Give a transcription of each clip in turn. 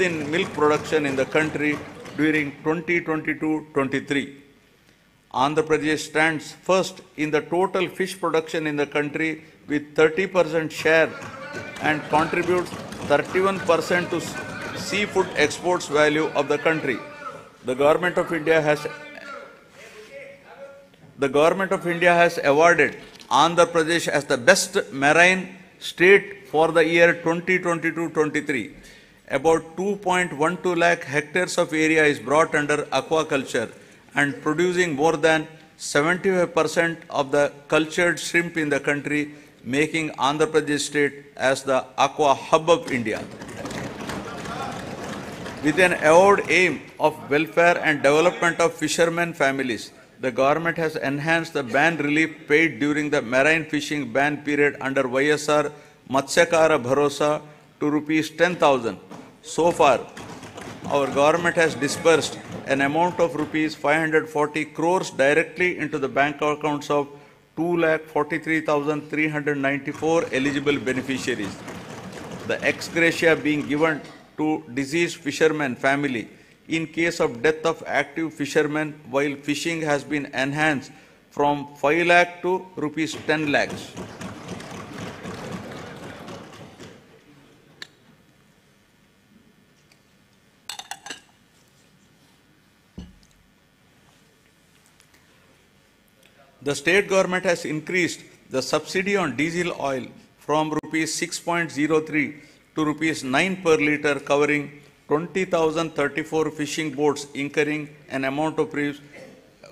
growth in milk production in the country during 2022-23. Andhra Pradesh stands first in the total fish production in the country with 30% share and contributes 31% to seafood exports value of the country. The Government of India has awarded Andhra Pradesh as the best marine state for the year 2022-23. About 2.12 lakh hectares of area is brought under aquaculture and producing more than 75% of the cultured shrimp in the country, making Andhra Pradesh state as the aqua hub of India. With an avowed aim of welfare and development of fishermen families, the government has enhanced the ban relief paid during the marine fishing ban period under YSR Matsyakara Bharosa to Rs 10,000. So far, our government has disbursed an amount of Rs 540 crores directly into the bank accounts of 2,43,394 eligible beneficiaries. The ex gratia being given to deceased fishermen family in case of death of active fishermen while fishing has been enhanced from 5 lakh to Rs 10 lakhs. The state government has increased the subsidy on diesel oil from Rs 6.03 to Rs 9 per litre, covering 20,034 fishing boats incurring an amount of Rs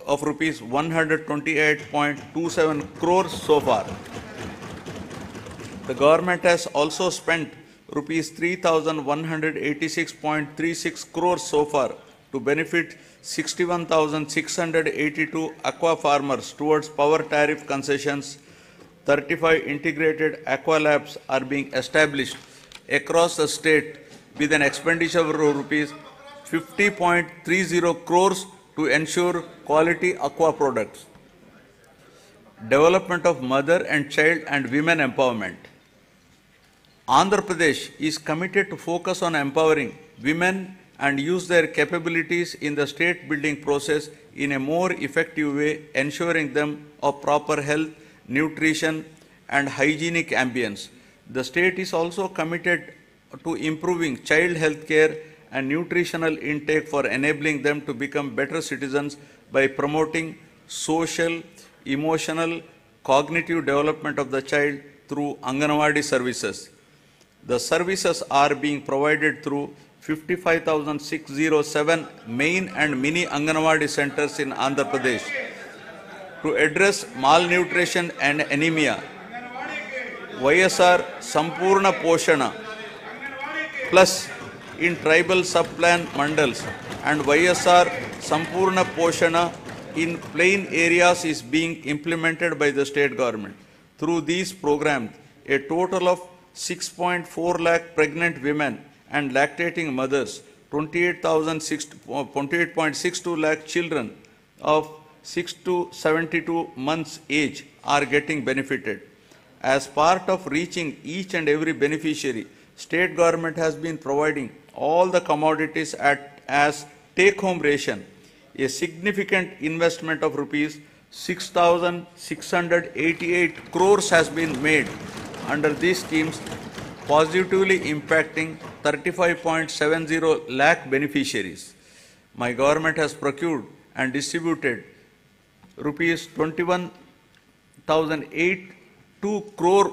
128.27 crores so far. The government has also spent Rs 3,186.36 crores so far to benefit 61,682 aqua farmers towards power tariff concessions. 35 integrated aqua labs are being established across the state with an expenditure of Rs 50.30 crores to ensure quality aqua products. Development of mother and child and women empowerment. Andhra Pradesh is committed to focus on empowering women and use their capabilities in the state building process in a more effective way, ensuring them of proper health, nutrition and hygienic ambience. The state is also committed to improving child health care and nutritional intake for enabling them to become better citizens by promoting social, emotional, cognitive development of the child through Anganwadi services. The services are being provided through 55,607 main and mini Anganwadi centers in Andhra Pradesh. To address malnutrition and anemia, YSR Sampurna Poshana Plus in tribal sub-plan mandals and YSR Sampurna Poshana in plain areas is being implemented by the state government. Through these programs, a total of 6.4 lakh pregnant women and lactating mothers, 28.62 lakh children of 6 to 72 months age are getting benefited. As part of reaching each and every beneficiary, state government has been providing all the commodities as take-home ration. A significant investment of Rs 6,688 crores has been made under these schemes, positively impacting 35.70 lakh beneficiaries. My government has procured and distributed Rs 21,082 crore